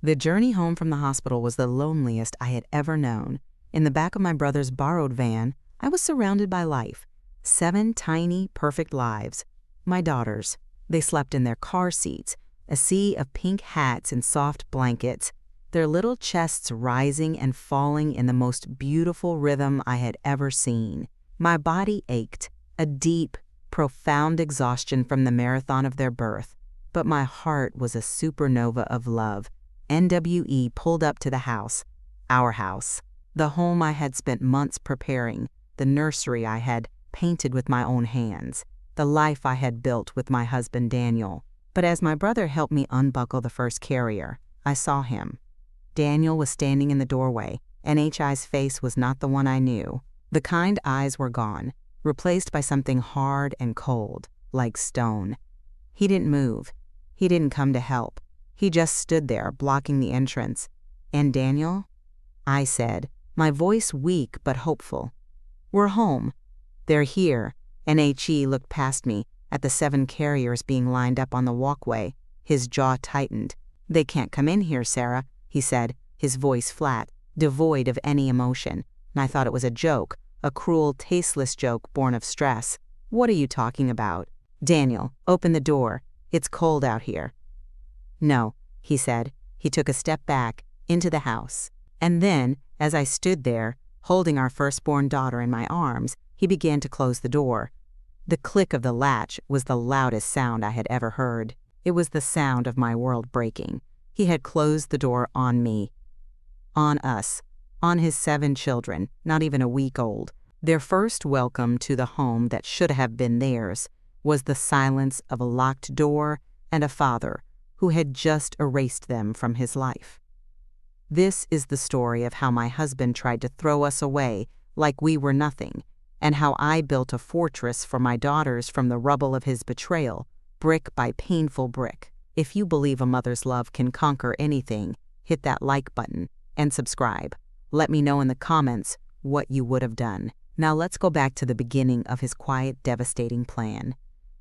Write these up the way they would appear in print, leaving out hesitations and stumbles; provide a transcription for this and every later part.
The journey home from the hospital was the loneliest I had ever known. In the back of my brother's borrowed van, I was surrounded by life. 7 tiny, perfect lives. My daughters. They slept in their car seats, a sea of pink hats and soft blankets, their little chests rising and falling in the most beautiful rhythm I had ever seen. My body ached, a deep, profound exhaustion from the marathon of their birth, but my heart was a supernova of love. NWE pulled up to the house, our house, the home I had spent months preparing, the nursery I had painted with my own hands, the life I had built with my husband Daniel. But as my brother helped me unbuckle the first carrier, I saw him. Daniel was standing in the doorway, and HI's face was not the one I knew. The kind eyes were gone, replaced by something hard and cold, like stone. He didn't move. He didn't come to help. He just stood there, blocking the entrance. "And Daniel?" I said, my voice weak but hopeful. "We're home. They're here." And HE looked past me at the 7 carriers being lined up on the walkway. His jaw tightened. "They can't come in here, Sarah," he said, his voice flat, devoid of any emotion. And I thought it was a joke, a cruel, tasteless joke born of stress. "What are you talking about?" "Daniel, open the door. It's cold out here." "No," he said. He took a step back into the house. And then, as I stood there, holding our firstborn daughter in my arms, he began to close the door. The click of the latch was the loudest sound I had ever heard. It was the sound of my world breaking. He had closed the door on me, on us, on his 7 children, not even a week old. Their first welcome to the home that should have been theirs was the silence of a locked door and a father who had just erased them from his life. This is the story of how my husband tried to throw us away like we were nothing, and how I built a fortress for my daughters from the rubble of his betrayal, brick by painful brick. If you believe a mother's love can conquer anything, hit that like button and subscribe. Let me know in the comments what you would have done. Now let's go back to the beginning of his quiet, devastating plan.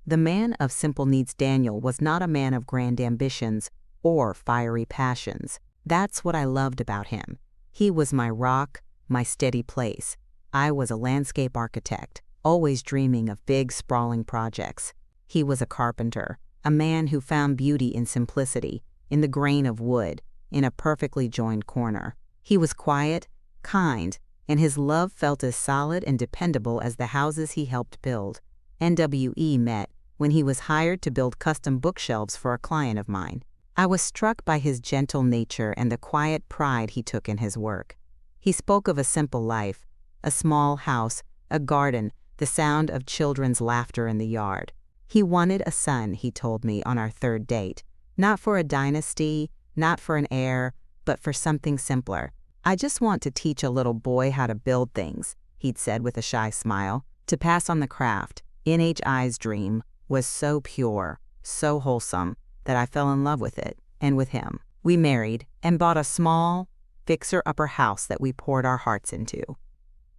The man of simple needs Daniel was not a man of grand ambitions or fiery passions. That's what I loved about him. He was my rock, my steady place. I was a landscape architect, always dreaming of big, sprawling projects. He was a carpenter, a man who found beauty in simplicity, in the grain of wood, in a perfectly joined corner. He was quiet, kind, and his love felt as solid and dependable as the houses he helped build. NWE met when he was hired to build custom bookshelves for a client of mine. I was struck by his gentle nature and the quiet pride he took in his work. He spoke of a simple life, a small house, a garden, the sound of children's laughter in the yard. He wanted a son, he told me on our 3rd date, not for a dynasty, not for an heir, but for something simpler. "I just want to teach a little boy how to build things," he'd said with a shy smile. To pass on the craft, NHI's dream was so pure, so wholesome, that I fell in love with it, and with him. We married and bought a small, fixer-upper house that we poured our hearts into.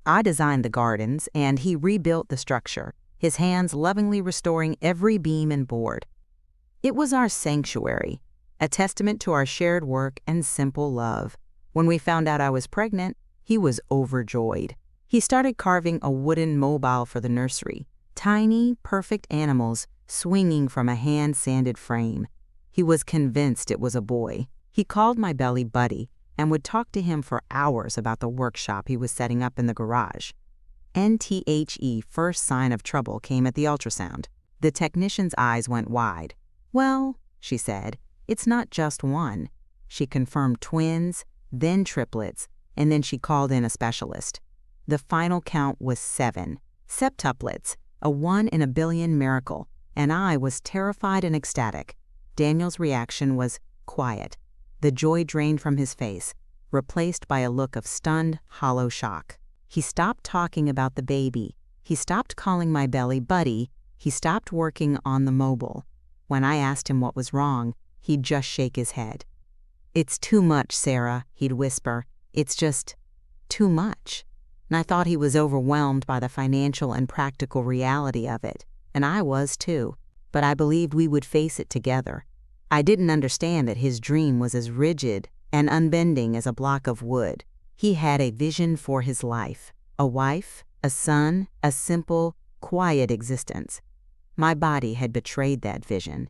I designed the gardens, and he rebuilt the structure, his hands lovingly restoring every beam and board. It was our sanctuary, a testament to our shared work and simple love. When we found out I was pregnant, he was overjoyed. He started carving a wooden mobile for the nursery, tiny, perfect animals swinging from a hand-sanded frame. He was convinced it was a boy. He called my belly Buddy and would talk to him for hours about the workshop he was setting up in the garage. NTHE first sign of trouble came at the ultrasound. The technician's eyes went wide. "Well," she said, "it's not just one." She confirmed twins, then triplets, and then she called in a specialist. The final count was 7. Septuplets, a 1 in a billion miracle, and I was terrified and ecstatic. Daniel's reaction was quiet. The joy drained from his face, replaced by a look of stunned, hollow shock. He stopped talking about the baby. He stopped calling my belly Buddy. He stopped working on the mobile. When I asked him what was wrong, he'd just shake his head. "It's too much, Sarah," he'd whisper. "It's just too much." And I thought he was overwhelmed by the financial and practical reality of it, and I was too. But I believed we would face it together. I didn't understand that his dream was as rigid and unbending as a block of wood. He had a vision for his life, a wife, a son, a simple, quiet existence. My body had betrayed that vision.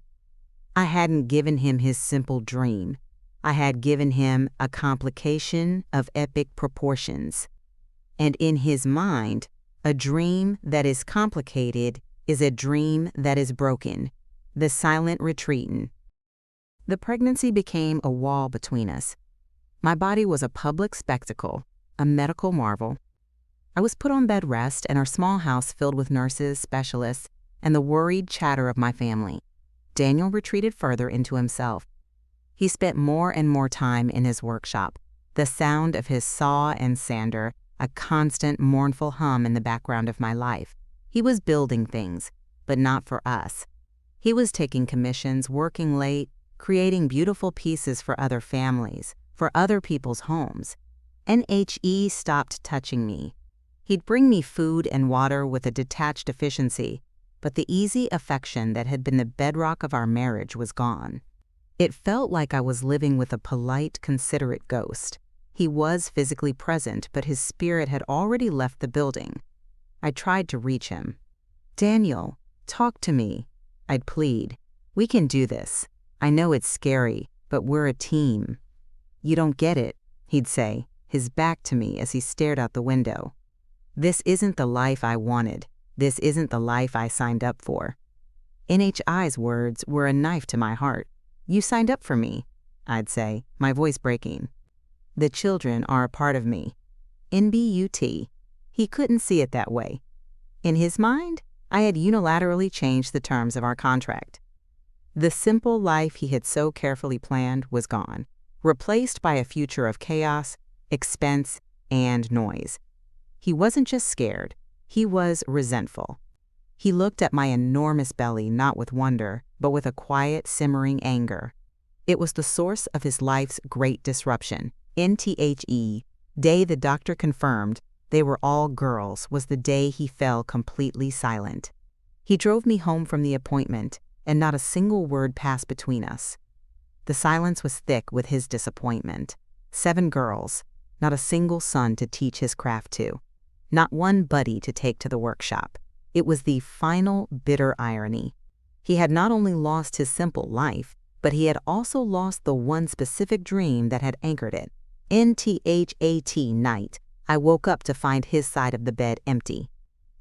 I hadn't given him his simple dream. I had given him a complication of epic proportions. And in his mind, a dream that is complicated is a dream that is broken, the silent retreatin'. The pregnancy became a wall between us. My body was a public spectacle, a medical marvel. I was put on bed rest and our small house filled with nurses, specialists, and the worried chatter of my family. Daniel retreated further into himself. He spent more and more time in his workshop, the sound of his saw and sander, a constant mournful hum in the background of my life. He was building things, but not for us. He was taking commissions, working late, creating beautiful pieces for other families, for other people's homes. NHE stopped touching me. He'd bring me food and water with a detached efficiency, but the easy affection that had been the bedrock of our marriage was gone. It felt like I was living with a polite, considerate ghost. He was physically present, but his spirit had already left the building. I tried to reach him. "Daniel, talk to me," I'd plead. "We can do this. I know it's scary, but we're a team." "You don't get it," he'd say, his back to me as he stared out the window. "This isn't the life I wanted. This isn't the life I signed up for." NHI's words were a knife to my heart. "You signed up for me," I'd say, my voice breaking. "The children are a part of me." NBUT. He couldn't see it that way. In his mind, I had unilaterally changed the terms of our contract. The simple life he had so carefully planned was gone, replaced by a future of chaos, expense, and noise. He wasn't just scared, he was resentful. He looked at my enormous belly not with wonder, but with a quiet, simmering anger. It was the source of his life's great disruption. NTHE, day the doctor confirmed they were all girls, was the day he fell completely silent. He drove me home from the appointment, and not a single word passed between us. The silence was thick with his disappointment. 7 girls, not a single son to teach his craft to, not one buddy to take to the workshop. It was the final bitter irony. He had not only lost his simple life, but he had also lost the one specific dream that had anchored it. NTHAT night, I woke up to find his side of the bed empty.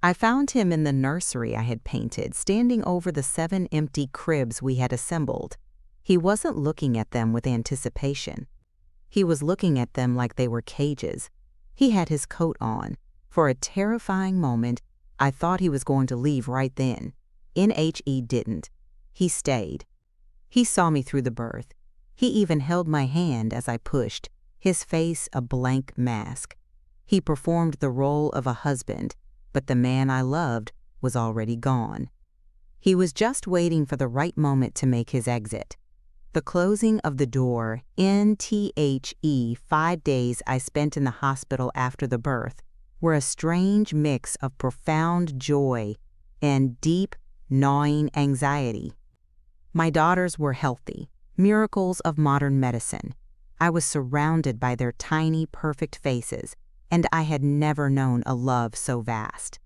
I found him in the nursery I had painted, standing over the 7 empty cribs we had assembled. He wasn't looking at them with anticipation. He was looking at them like they were cages. He had his coat on. For a terrifying moment, I thought he was going to leave right then. NHE didn't. He stayed. He saw me through the birth. He even held my hand as I pushed, his face a blank mask. He performed the role of a husband, but the man I loved was already gone. He was just waiting for the right moment to make his exit. The closing of the door, NTHE, 5 days I spent in the hospital after the birth, were a strange mix of profound joy and deep, gnawing anxiety. My daughters were healthy, miracles of modern medicine. I was surrounded by their tiny, perfect faces, and I had never known a love so vast.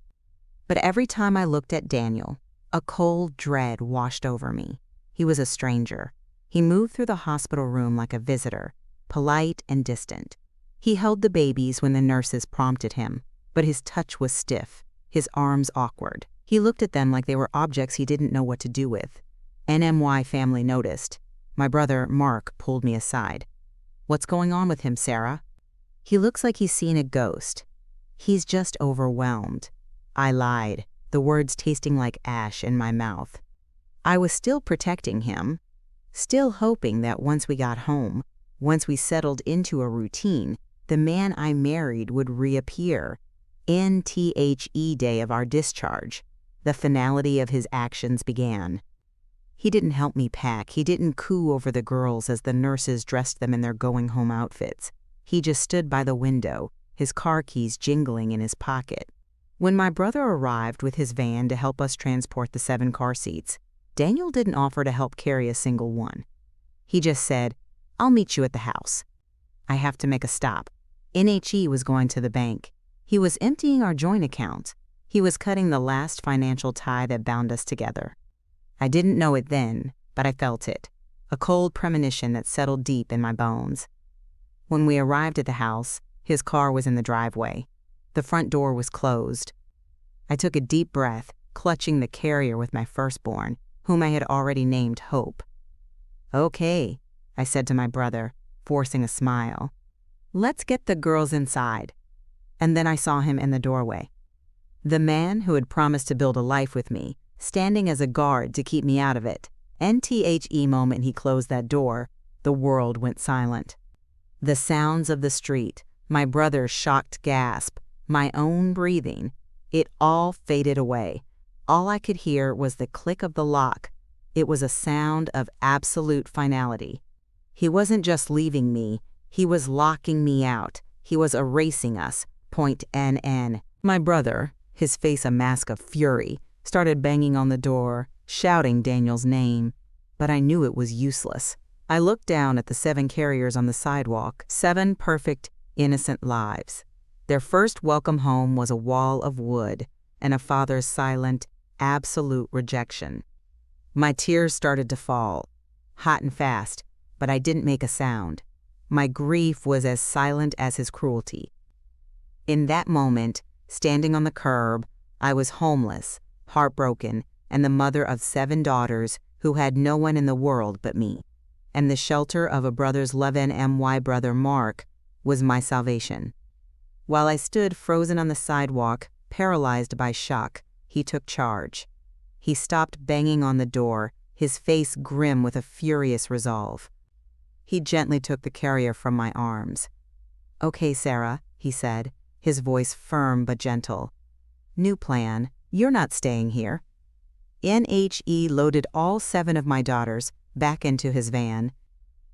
But every time I looked at Daniel, a cold dread washed over me. He was a stranger. He moved through the hospital room like a visitor, polite and distant. He held the babies when the nurses prompted him, but his touch was stiff, his arms awkward. He looked at them like they were objects he didn't know what to do with. NMY family noticed. My brother, Mark, pulled me aside. "What's going on with him, Sarah?" "He looks like he's seen a ghost. He's just overwhelmed." I lied, the words tasting like ash in my mouth. I was still protecting him, still hoping that once we got home, once we settled into a routine, the man I married would reappear. NTHE day of our discharge, the finality of his actions began. He didn't help me pack. He didn't coo over the girls as the nurses dressed them in their going-home outfits. He just stood by the window, his car keys jingling in his pocket. When my brother arrived with his van to help us transport the 7 car seats, Daniel didn't offer to help carry a single one. He just said, "I'll meet you at the house." I have to make a stop. NHE was going to the bank. He was emptying our joint account. He was cutting the last financial tie that bound us together. I didn't know it then, but I felt it, a cold premonition that settled deep in my bones. When we arrived at the house, his car was in the driveway. The front door was closed. I took a deep breath, clutching the carrier with my firstborn, whom I had already named Hope. "Okay," I said to my brother, forcing a smile. "Let's get the girls inside." And then I saw him in the doorway. The man who had promised to build a life with me, standing as a guard to keep me out of it. NTHE moment he closed that door, the world went silent. The sounds of the street, my brother's shocked gasp, my own breathing, it all faded away. All I could hear was the click of the lock. It was a sound of absolute finality. He wasn't just leaving me, he was locking me out. He was erasing us. Point NN. My brother, his face a mask of fury, started banging on the door, shouting Daniel's name. But I knew it was useless. I looked down at the 7 carriers on the sidewalk, 7 perfect, innocent lives. Their first welcome home was a wall of wood and a father's silent, absolute rejection. My tears started to fall, hot and fast, but I didn't make a sound. My grief was as silent as his cruelty. In that moment, standing on the curb, I was homeless, heartbroken, and the mother of 7 daughters who had no one in the world but me. And the shelter of a brother's love and my brother Mark was my salvation. While I stood frozen on the sidewalk, paralyzed by shock, he took charge. He stopped banging on the door, his face grim with a furious resolve. He gently took the carrier from my arms. "Okay, Sarah," he said, his voice firm but gentle. "New plan. You're not staying here." NHE loaded all 7 of my daughters back into his van.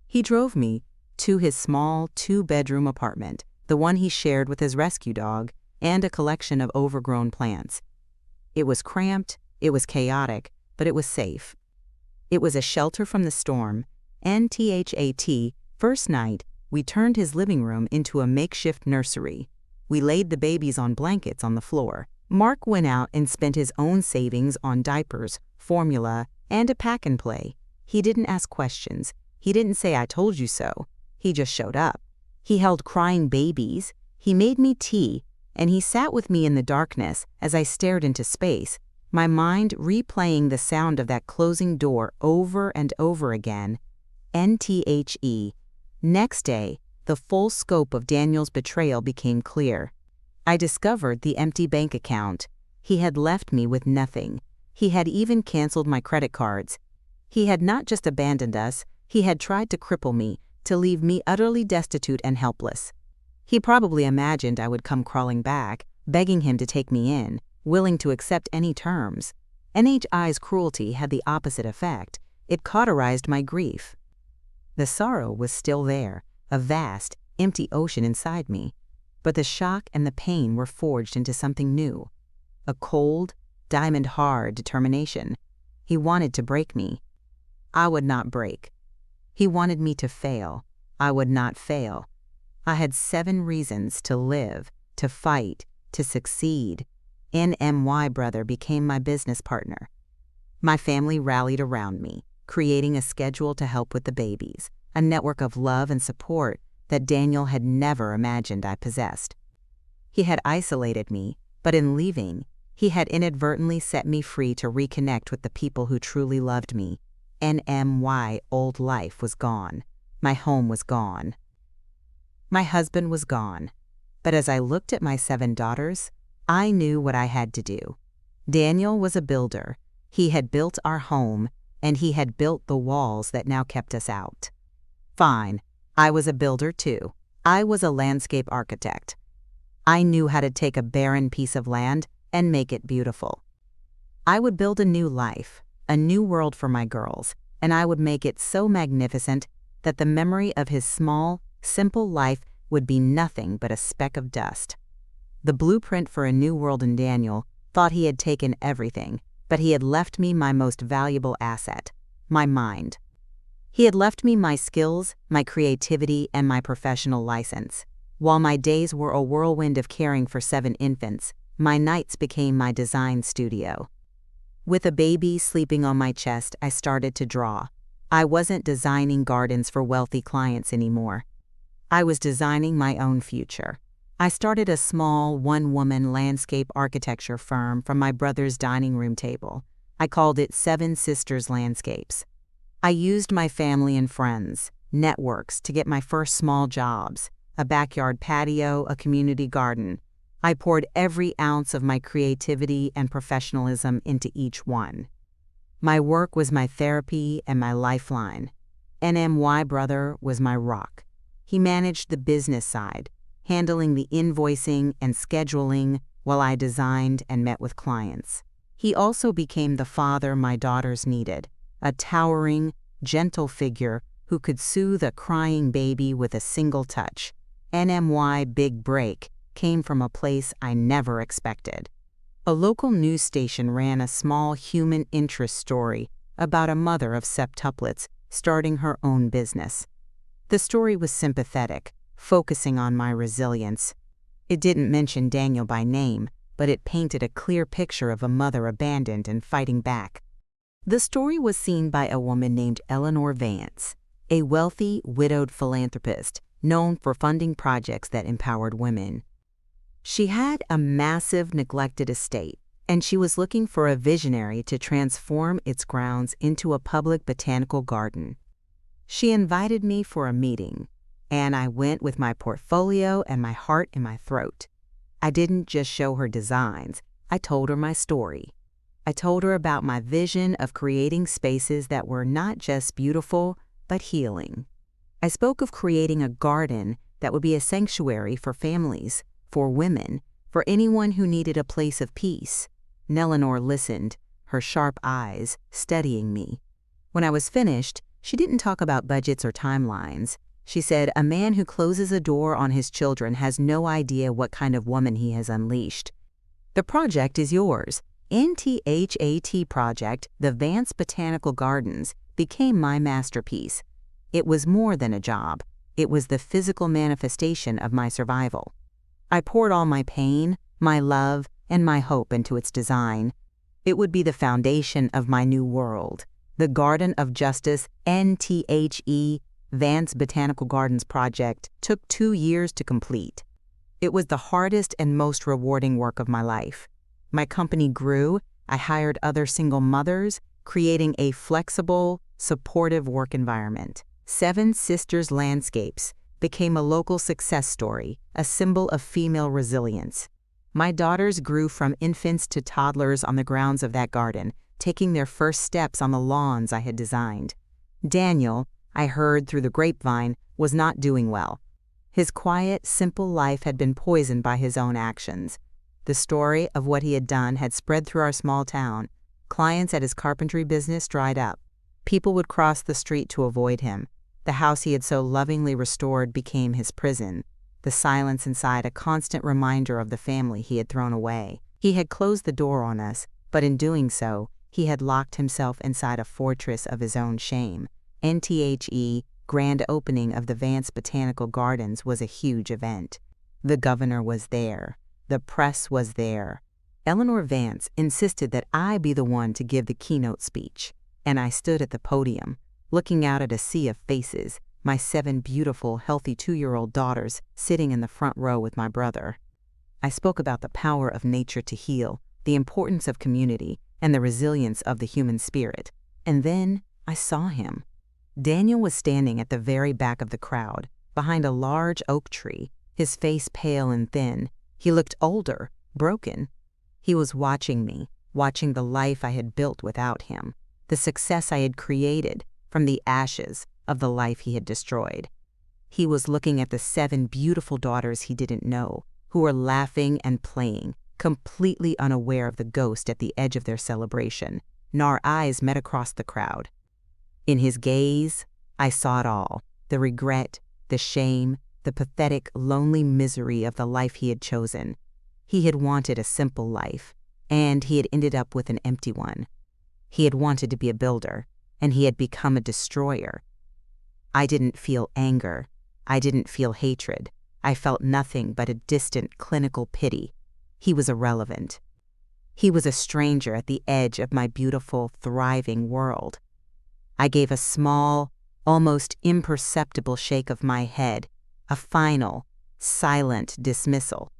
He drove me to his small 2-bedroom apartment, the one he shared with his rescue dog, and a collection of overgrown plants. It was cramped, it was chaotic, but it was safe. It was a shelter from the storm. NTHAT, first night, we turned his living room into a makeshift nursery. We laid the babies on blankets on the floor. Mark went out and spent his own savings on diapers, formula, and a pack-and-play. He didn't ask questions. He didn't say, "I told you so." He just showed up. He held crying babies. He made me tea, and he sat with me in the darkness as I stared into space, my mind replaying the sound of that closing door over and over again. NTHE. Next day, the full scope of Daniel's betrayal became clear. I discovered the empty bank account. He had left me with nothing. He had even canceled my credit cards. He had not just abandoned us, he had tried to cripple me, to leave me utterly destitute and helpless. He probably imagined I would come crawling back, begging him to take me in, willing to accept any terms. NHI's cruelty had the opposite effect. It cauterized my grief. The sorrow was still there, a vast, empty ocean inside me. But the shock and the pain were forged into something new. A cold, diamond-hard determination. He wanted to break me. I would not break. He wanted me to fail. I would not fail. I had 7 reasons to live, to fight, to succeed. NMY brother became my business partner. My family rallied around me, creating a schedule to help with the babies, a network of love and support that Daniel had never imagined I possessed. He had isolated me, but in leaving, he had inadvertently set me free to reconnect with the people who truly loved me. NMY old life was gone. My home was gone. My husband was gone. But as I looked at my 7 daughters, I knew what I had to do. Daniel was a builder. He had built our home, and he had built the walls that now kept us out. Fine. I was a builder too. I was a landscape architect. I knew how to take a barren piece of land and make it beautiful. I would build a new life, a new world for my girls, and I would make it so magnificent that the memory of his small, simple life would be nothing but a speck of dust. The blueprint for a new world in Daniel thought he had taken everything, but he had left me my most valuable asset, my mind. He had left me my skills, my creativity, and my professional license. While my days were a whirlwind of caring for 7 infants, my nights became my design studio. With a baby sleeping on my chest, I started to draw. I wasn't designing gardens for wealthy clients anymore. I was designing my own future. I started a small, one-woman landscape architecture firm from my brother's dining room table. I called it 7 Sisters Landscapes. I used my family and friends, networks, to get my first small jobs, a backyard patio, a community garden. I poured every ounce of my creativity and professionalism into each one. My work was my therapy and my lifeline. NMY brother was my rock. He managed the business side, handling the invoicing and scheduling while I designed and met with clients. He also became the father my daughters needed, a towering, gentle figure who could soothe a crying baby with a single touch. NMY Big Break came from a place I never expected. A local news station ran a small human interest story about a mother of septuplets starting her own business. The story was sympathetic, focusing on my resilience. It didn't mention Daniel by name, but it painted a clear picture of a mother abandoned and fighting back. The story was seen by a woman named Eleanor Vance, a wealthy, widowed philanthropist known for funding projects that empowered women. She had a massive, neglected estate, and she was looking for a visionary to transform its grounds into a public botanical garden. She invited me for a meeting, and I went with my portfolio and my heart in my throat. I didn't just show her designs, I told her my story. I told her about my vision of creating spaces that were not just beautiful, but healing. I spoke of creating a garden that would be a sanctuary for families, for women, for anyone who needed a place of peace. Eleanor listened, her sharp eyes studying me. When I was finished, she didn't talk about budgets or timelines. She said, "A man who closes a door on his children has no idea what kind of woman he has unleashed. The project is yours." NTHAT project, the Vance Botanical Gardens, became my masterpiece. It was more than a job. It was the physical manifestation of my survival. I poured all my pain, my love, and my hope into its design. It would be the foundation of my new world. The Garden of Justice, NTHE, Vance Botanical Gardens project, took 2 years to complete. It was the hardest and most rewarding work of my life. My company grew. I hired other single mothers, creating a flexible, supportive work environment. 7 Sisters Landscapes became a local success story, a symbol of female resilience. My daughters grew from infants to toddlers on the grounds of that garden, taking their first steps on the lawns I had designed. Daniel, I heard through the grapevine, was not doing well. His quiet, simple life had been poisoned by his own actions. The story of what he had done had spread through our small town. Clients at his carpentry business dried up. People would cross the street to avoid him. The house he had so lovingly restored became his prison. The silence inside a constant reminder of the family he had thrown away. He had closed the door on us, but in doing so, he had locked himself inside a fortress of his own shame. NTHE grand opening of the Vance Botanical Gardens was a huge event. The governor was there. The press was there. Eleanor Vance insisted that I be the one to give the keynote speech, and I stood at the podium, looking out at a sea of faces, my 7 beautiful, healthy 2-year-old daughters sitting in the front row with my brother. I spoke about the power of nature to heal, the importance of community, and the resilience of the human spirit. And then I saw him. Daniel was standing at the very back of the crowd, behind a large oak tree, his face pale and thin. He looked older, broken. He was watching me, watching the life I had built without him, the success I had created from the ashes of the life he had destroyed. He was looking at the 7 beautiful daughters he didn't know, who were laughing and playing, completely unaware of the ghost at the edge of their celebration, and our eyes met across the crowd. In his gaze, I saw it all, the regret, the shame, the pathetic, lonely misery of the life he had chosen. He had wanted a simple life, and he had ended up with an empty one. He had wanted to be a builder, and he had become a destroyer. I didn't feel anger. I didn't feel hatred. I felt nothing but a distant clinical pity. He was irrelevant. He was a stranger at the edge of my beautiful, thriving world. I gave a small, almost imperceptible shake of my head, a final, silent dismissal.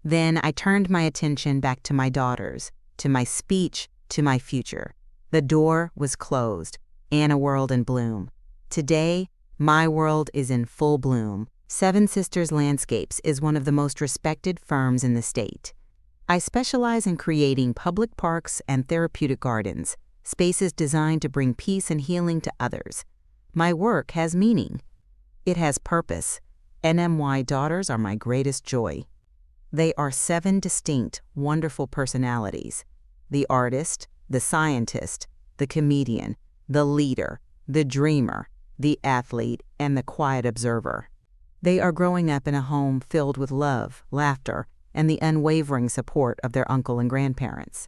Then I turned my attention back to my daughters, to my speech, to my future. The door was closed, Anna world in bloom. Today, my world is in full bloom. Seven Sisters Landscapes is one of the most respected firms in the state. I specialize in creating public parks and therapeutic gardens, spaces designed to bring peace and healing to others. My work has meaning. It has purpose. NMY daughters are my greatest joy. They are 7 distinct, wonderful personalities: the artist, the scientist, the comedian, the leader, the dreamer, the athlete, and the quiet observer. They are growing up in a home filled with love, laughter, and the unwavering support of their uncle and grandparents.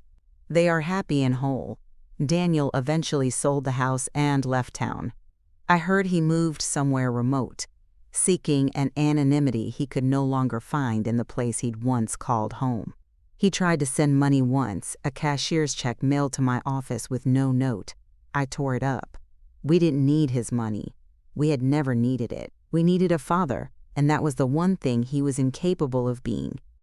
They are happy and whole. Daniel eventually sold the house and left town. I heard he moved somewhere remote, seeking an anonymity he could no longer find in the place he'd once called home. He tried to send money once, a cashier's check mailed to my office with no note. I tore it up. We didn't need his money. We had never needed it. We needed a father, and that was the one thing he was incapable of being.